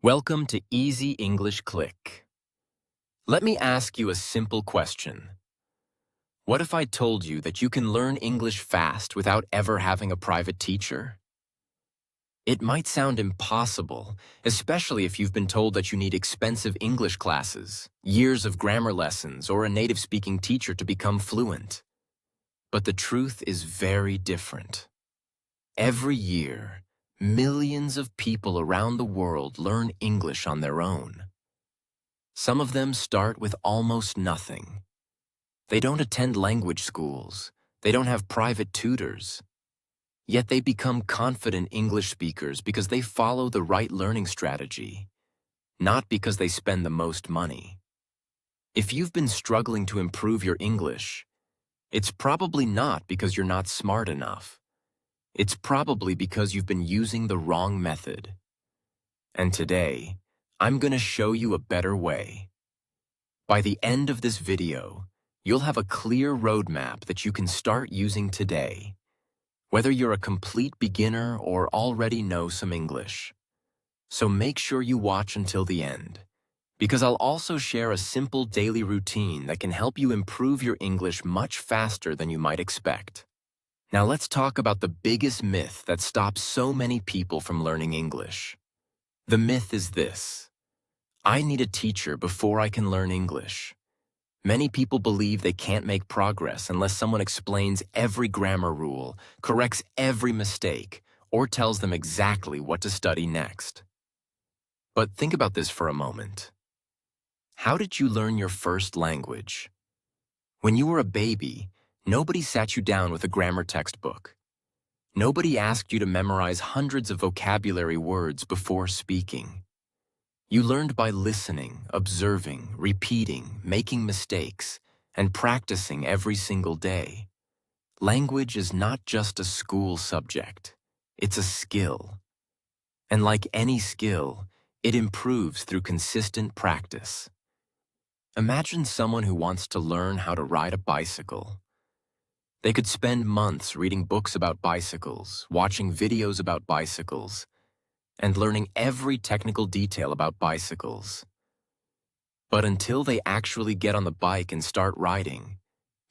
Welcome to Easy English Click. Let me ask you a simple question. What if I told you that you can learn English fast without ever having a private teacher? It might sound impossible, especially if you've been told that you need expensive English classes, years of grammar lessons, or a native-speaking teacher to become fluent. But the truth is very different. Every year, millions of people around the world learn English on their own. Some of them start with almost nothing. They don't attend language schools. They don't have private tutors. Yet they become confident English speakers because they follow the right learning strategy, not because they spend the most money. If you've been struggling to improve your English, it's probably not because you're not smart enough. It's probably because you've been using the wrong method. And today, I'm going to show you a better way. By the end of this video, you'll have a clear roadmap that you can start using today, whether you're a complete beginner or already know some English. So make sure you watch until the end, because I'll also share a simple daily routine that can help you improve your English much faster than you might expect. Now let's talk about the biggest myth that stops so many people from learning English. The myth is this: I need a teacher before I can learn English. Many people believe they can't make progress unless someone explains every grammar rule, corrects every mistake, or tells them exactly what to study next. But think about this for a moment. How did you learn your first language? When you were a baby, nobody sat you down with a grammar textbook. Nobody asked you to memorize hundreds of vocabulary words before speaking. You learned by listening, observing, repeating, making mistakes, and practicing every single day. Language is not just a school subject. It's a skill. And like any skill, it improves through consistent practice. Imagine someone who wants to learn how to ride a bicycle. They could spend months reading books about bicycles, watching videos about bicycles, and learning every technical detail about bicycles. But until they actually get on the bike and start riding,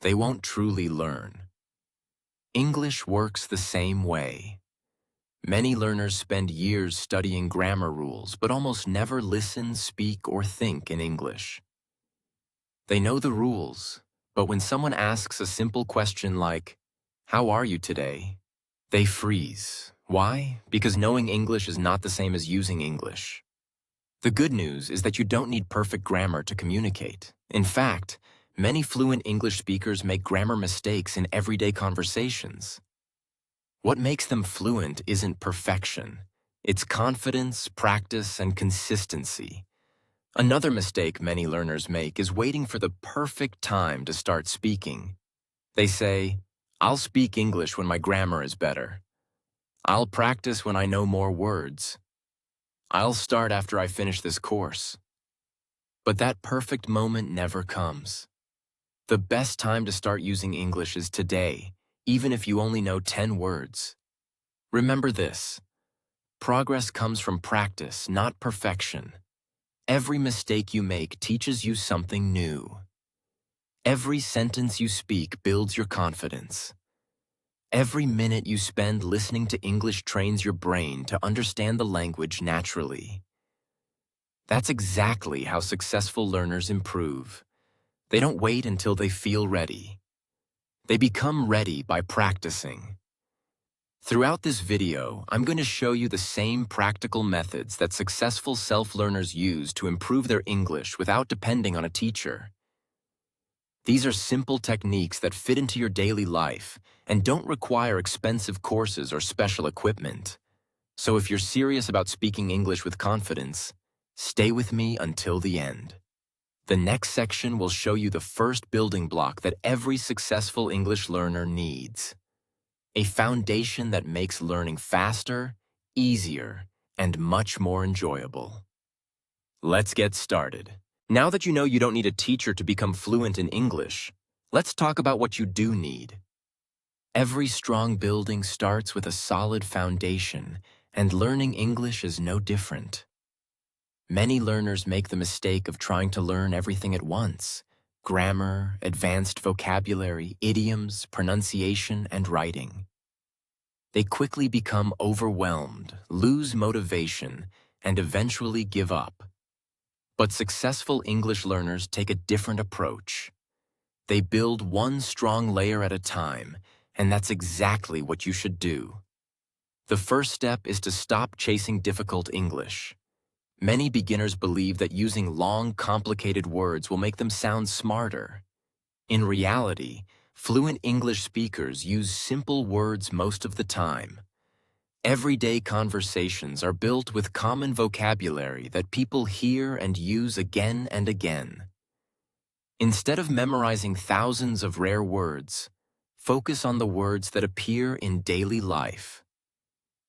they won't truly learn. English works the same way. Many learners spend years studying grammar rules, but almost never listen, speak, or think in English. They know the rules, but when someone asks a simple question like, "How are you today?" they freeze. Why? Because knowing English is not the same as using English. The good news is that you don't need perfect grammar to communicate. In fact, many fluent English speakers make grammar mistakes in everyday conversations. What makes them fluent isn't perfection. It's confidence, practice, and consistency. Another mistake many learners make is waiting for the perfect time to start speaking. They say, "I'll speak English when my grammar is better. I'll practice when I know more words. I'll start after I finish this course." But that perfect moment never comes. The best time to start using English is today, even if you only know 10 words. Remember this: progress comes from practice, not perfection. Every mistake you make teaches you something new. Every sentence you speak builds your confidence. Every minute you spend listening to English trains your brain to understand the language naturally. That's exactly how successful learners improve. They don't wait until they feel ready. They become ready by practicing. Throughout this video, I'm going to show you the same practical methods that successful self-learners use to improve their English without depending on a teacher. These are simple techniques that fit into your daily life and don't require expensive courses or special equipment. So if you're serious about speaking English with confidence, stay with me until the end. The next section will show you the first building block that every successful English learner needs: a foundation that makes learning faster, easier, and much more enjoyable. Let's get started. Now that you know you don't need a teacher to become fluent in English, let's talk about what you do need. Every strong building starts with a solid foundation, and learning English is no different. Many learners make the mistake of trying to learn everything at once: grammar, advanced vocabulary, idioms, pronunciation, and writing. They quickly become overwhelmed, lose motivation, and eventually give up. But successful English learners take a different approach. They build one strong layer at a time, and that's exactly what you should do. The first step is to stop chasing difficult English. Many beginners believe that using long, complicated words will make them sound smarter. In reality, fluent English speakers use simple words most of the time. Everyday conversations are built with common vocabulary that people hear and use again and again. Instead of memorizing thousands of rare words, focus on the words that appear in daily life.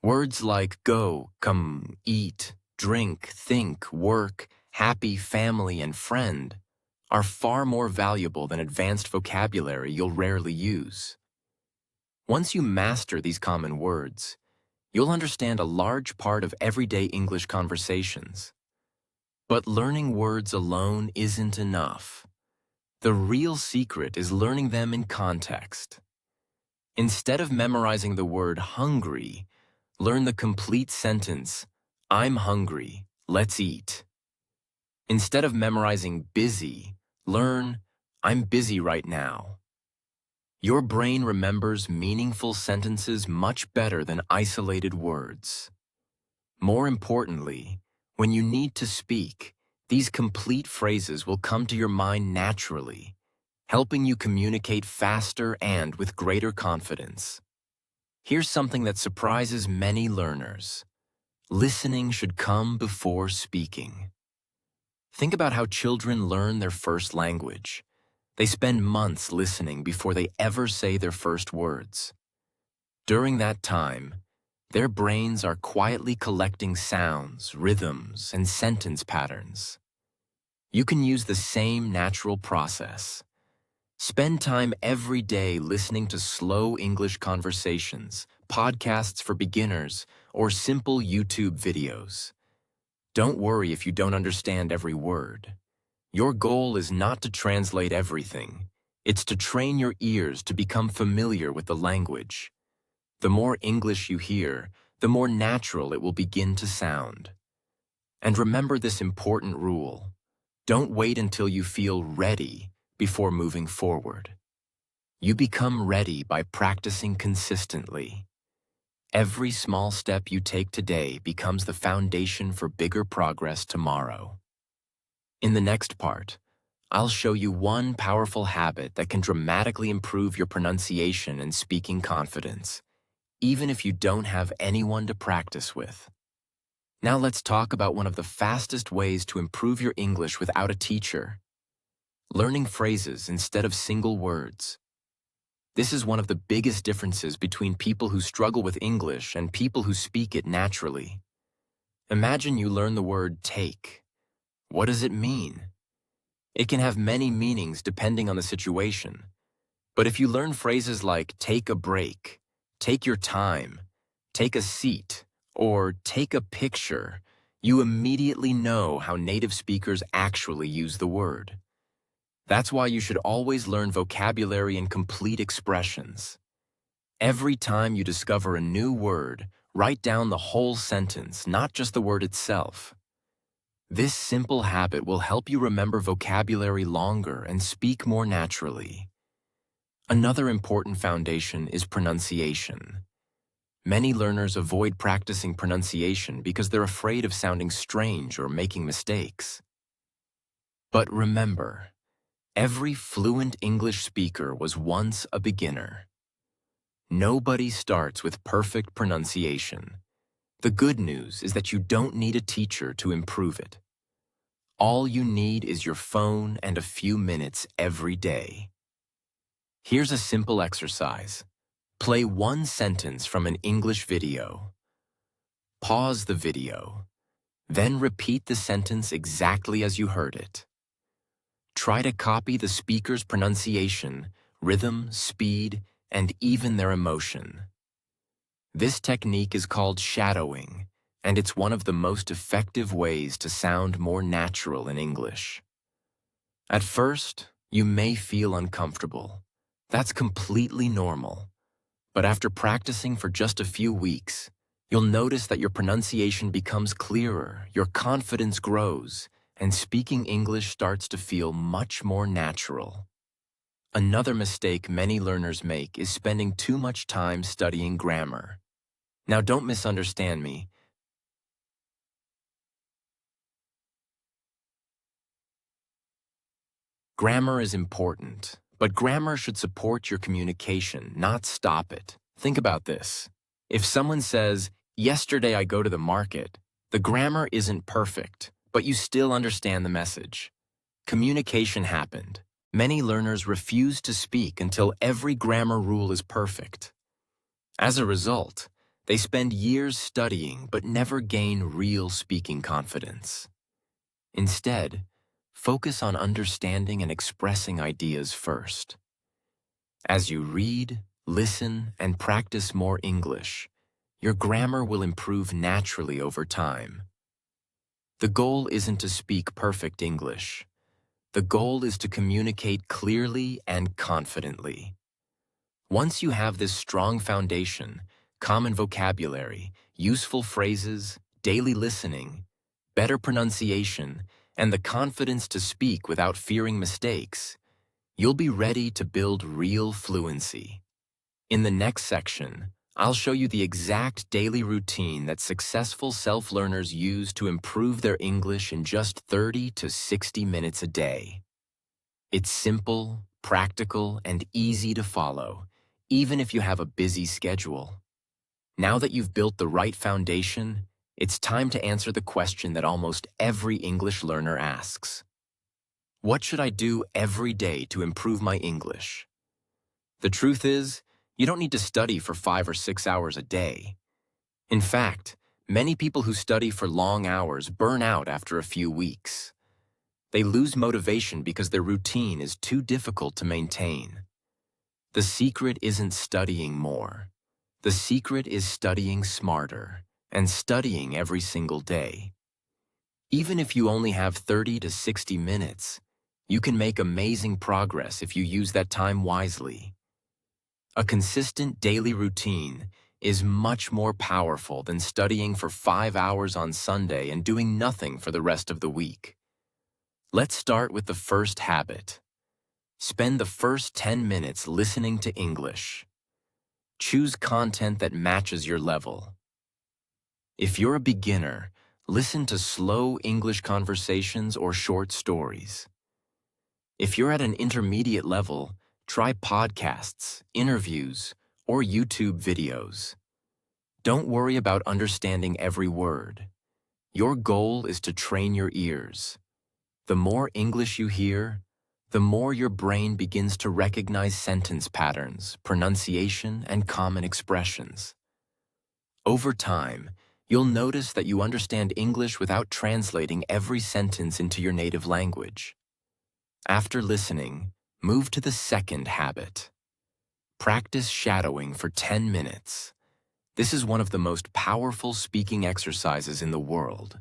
Words like go, come, eat, drink, think, work, happy, family, and friend are far more valuable than advanced vocabulary you'll rarely use. Once you master these common words, you'll understand a large part of everyday English conversations. But learning words alone isn't enough. The real secret is learning them in context. Instead of memorizing the word hungry, learn the complete sentence, I'm hungry, let's eat. Instead of memorizing busy, learn, I'm busy right now. Your brain remembers meaningful sentences much better than isolated words. More importantly, when you need to speak, these complete phrases will come to your mind naturally, helping you communicate faster and with greater confidence. Here's something that surprises many learners. Listening should come before speaking. Think about how children learn their first language. They spend months listening before they ever say their first words. During that time, their brains are quietly collecting sounds, rhythms, and sentence patterns. You can use the same natural process. Spend time every day listening to slow English conversations, podcasts for beginners, or simple YouTube videos. Don't worry if you don't understand every word. Your goal is not to translate everything. It's to train your ears to become familiar with the language. The more English you hear, the more natural it will begin to sound. And remember this important rule. Don't wait until you feel ready before moving forward. You become ready by practicing consistently. Every small step you take today becomes the foundation for bigger progress tomorrow. In the next part, I'll show you one powerful habit that can dramatically improve your pronunciation and speaking confidence, even if you don't have anyone to practice with. Now let's talk about one of the fastest ways to improve your English without a teacher: learning phrases instead of single words. This is one of the biggest differences between people who struggle with English and people who speak it naturally. Imagine you learn the word take. What does it mean? It can have many meanings depending on the situation. But if you learn phrases like take a break, take your time, take a seat, or take a picture, you immediately know how native speakers actually use the word. That's why you should always learn vocabulary and complete expressions. Every time you discover a new word, write down the whole sentence, not just the word itself. This simple habit will help you remember vocabulary longer and speak more naturally. Another important foundation is pronunciation. Many learners avoid practicing pronunciation because they're afraid of sounding strange or making mistakes. But remember, every fluent English speaker was once a beginner. Nobody starts with perfect pronunciation. The good news is that you don't need a teacher to improve it. All you need is your phone and a few minutes every day. Here's a simple exercise. Play one sentence from an English video. Pause the video. Then repeat the sentence exactly as you heard it. Try to copy the speaker's pronunciation, rhythm, speed, and even their emotion. This technique is called shadowing, and it's one of the most effective ways to sound more natural in English. At first, you may feel uncomfortable. That's completely normal. But after practicing for just a few weeks, you'll notice that your pronunciation becomes clearer, your confidence grows, and speaking English starts to feel much more natural. Another mistake many learners make is spending too much time studying grammar. Now, don't misunderstand me. Grammar is important, but grammar should support your communication, not stop it. Think about this. If someone says, "Yesterday I go to the market," the grammar isn't perfect, but you still understand the message. Communication happened. Many learners refuse to speak until every grammar rule is perfect. As a result, they spend years studying but never gain real speaking confidence. Instead, focus on understanding and expressing ideas first. As you read, listen, and practice more English, your grammar will improve naturally over time. The goal isn't to speak perfect English. The goal is to communicate clearly and confidently. Once you have this strong foundation, common vocabulary, useful phrases, daily listening, better pronunciation, and the confidence to speak without fearing mistakes, you'll be ready to build real fluency. In the next section, I'll show you the exact daily routine that successful self-learners use to improve their English in just 30 to 60 minutes a day. It's simple, practical, and easy to follow, even if you have a busy schedule. Now that you've built the right foundation, it's time to answer the question that almost every English learner asks. What should I do every day to improve my English? The truth is, you don't need to study for 5 or 6 hours a day. In fact, many people who study for long hours burn out after a few weeks. They lose motivation because their routine is too difficult to maintain. The secret isn't studying more. The secret is studying smarter and studying every single day. Even if you only have 30 to 60 minutes, you can make amazing progress if you use that time wisely. A consistent daily routine is much more powerful than studying for 5 hours on Sunday and doing nothing for the rest of the week. Let's start with the first habit. Spend the first 10 minutes listening to English. Choose content that matches your level. If you're a beginner, listen to slow English conversations or short stories. If you're at an intermediate level, try podcasts, interviews, or YouTube videos. Don't worry about understanding every word. Your goal is to train your ears. The more English you hear, the more your brain begins to recognize sentence patterns, pronunciation, and common expressions. Over time, you'll notice that you understand English without translating every sentence into your native language. After listening, move to the second habit. Practice shadowing for 10 minutes. This is one of the most powerful speaking exercises in the world.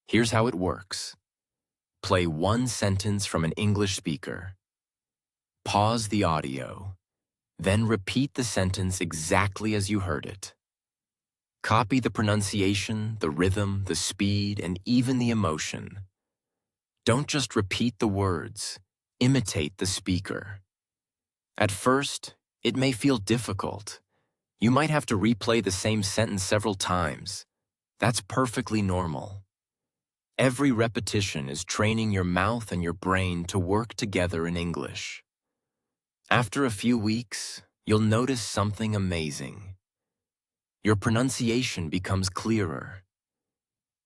Here's how it works. Play one sentence from an English speaker. Pause the audio. Then repeat the sentence exactly as you heard it. Copy the pronunciation, the rhythm, the speed, and even the emotion. Don't just repeat the words, imitate the speaker. At first, it may feel difficult. You might have to replay the same sentence several times. That's perfectly normal. Every repetition is training your mouth and your brain to work together in English. After a few weeks, you'll notice something amazing. Your pronunciation becomes clearer.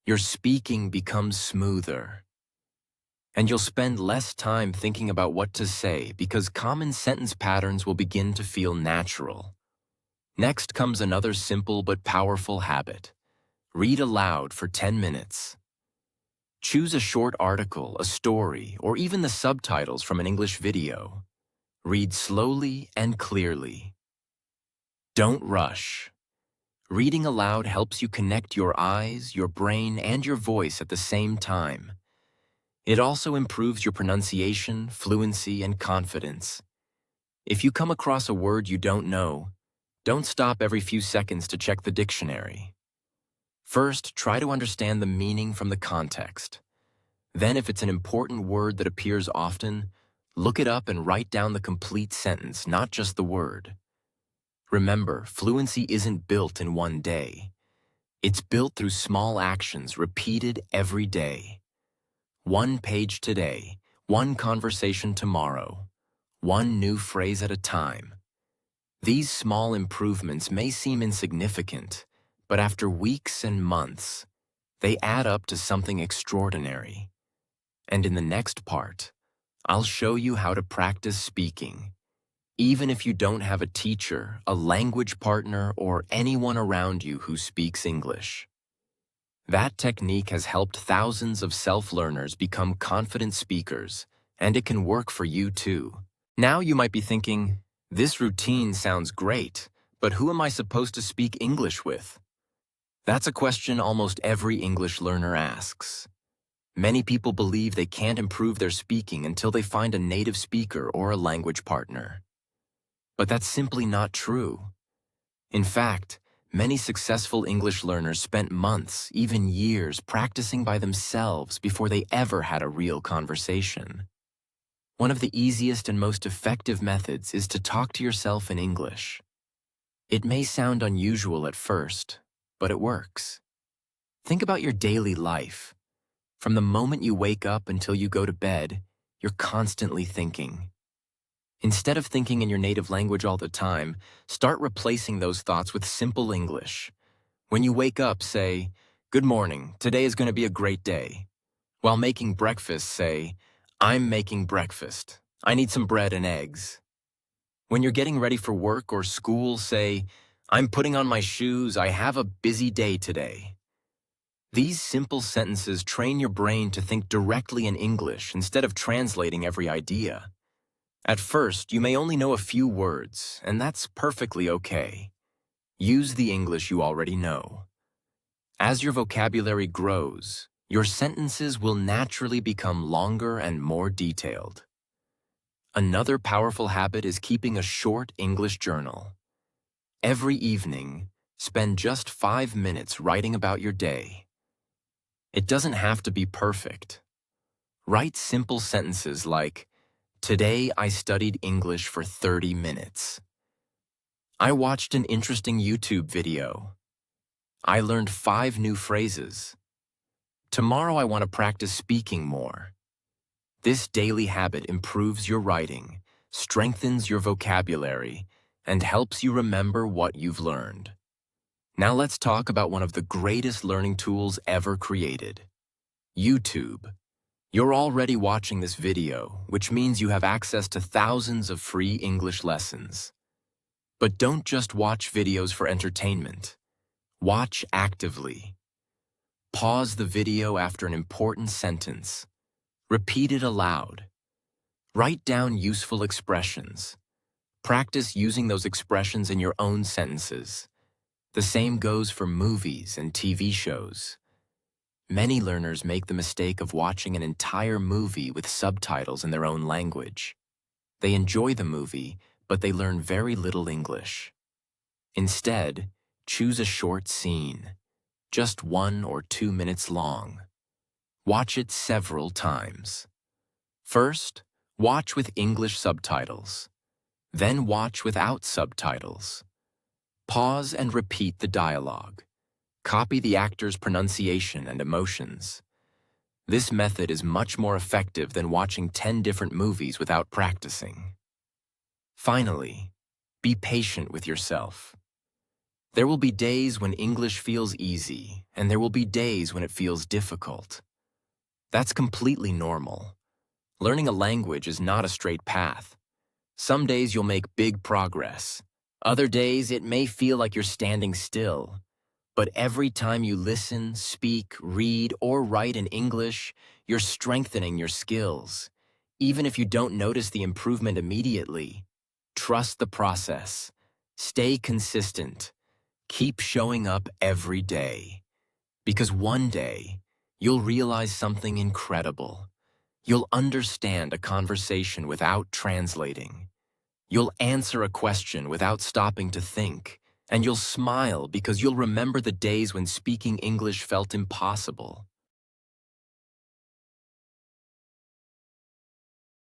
Your speaking becomes smoother. And you'll spend less time thinking about what to say because common sentence patterns will begin to feel natural. Next comes another simple but powerful habit. Read aloud for 10 minutes. Choose a short article, a story, or even the subtitles from an English video. Read slowly and clearly. Don't rush. Reading aloud helps you connect your eyes, your brain, and your voice at the same time. It also improves your pronunciation, fluency, and confidence. If you come across a word you don't know, don't stop every few seconds to check the dictionary. First, try to understand the meaning from the context. Then, if it's an important word that appears often, look it up and write down the complete sentence, not just the word. Remember, fluency isn't built in one day. It's built through small actions repeated every day. One page today, one conversation tomorrow, one new phrase at a time. These small improvements may seem insignificant, but after weeks and months, they add up to something extraordinary. And in the next part, I'll show you how to practice speaking, even if you don't have a teacher, a language partner, or anyone around you who speaks English. That technique has helped thousands of self-learners become confident speakers, and it can work for you too. Now you might be thinking, this routine sounds great, but who am I supposed to speak English with? That's a question almost every English learner asks. Many people believe they can't improve their speaking until they find a native speaker or a language partner. But that's simply not true. In fact, many successful English learners spent months, even years, practicing by themselves before they ever had a real conversation. One of the easiest and most effective methods is to talk to yourself in English. It may sound unusual at first, but it works. Think about your daily life. From the moment you wake up until you go to bed, you're constantly thinking. Instead of thinking in your native language all the time, start replacing those thoughts with simple English. When you wake up, say, "Good morning, today is going to be a great day." While making breakfast, say, "I'm making breakfast. I need some bread and eggs." When you're getting ready for work or school, say, "I'm putting on my shoes. I have a busy day today." These simple sentences train your brain to think directly in English instead of translating every idea. At first, you may only know a few words, and that's perfectly okay. Use the English you already know. As your vocabulary grows, your sentences will naturally become longer and more detailed. Another powerful habit is keeping a short English journal. Every evening, spend just 5 minutes writing about your day. It doesn't have to be perfect. Write simple sentences like, "Today I studied English for 30 minutes. I watched an interesting YouTube video. I learned 5 new phrases. Tomorrow I want to practice speaking more." This daily habit improves your writing, strengthens your vocabulary, and helps you remember what you've learned. Now let's talk about one of the greatest learning tools ever created, YouTube. You're already watching this video, which means you have access to thousands of free English lessons. But don't just watch videos for entertainment. Watch actively. Pause the video after an important sentence. Repeat it aloud. Write down useful expressions. Practice using those expressions in your own sentences. The same goes for movies and TV shows. Many learners make the mistake of watching an entire movie with subtitles in their own language. They enjoy the movie, but they learn very little English. Instead, choose a short scene, just 1 or 2 minutes long. Watch it several times. First, watch with English subtitles. Then watch without subtitles. Pause and repeat the dialogue. Copy the actor's pronunciation and emotions. This method is much more effective than watching 10 different movies without practicing. Finally, be patient with yourself. There will be days when English feels easy, and there will be days when it feels difficult. That's completely normal. Learning a language is not a straight path. Some days you'll make big progress. Other days it may feel like you're standing still. But every time you listen, speak, read, or write in English, you're strengthening your skills. Even if you don't notice the improvement immediately, trust the process. Stay consistent. Keep showing up every day, because one day you'll realize something incredible. You'll understand a conversation without translating. You'll answer a question without stopping to think, and you'll smile because you'll remember the days when speaking English felt impossible.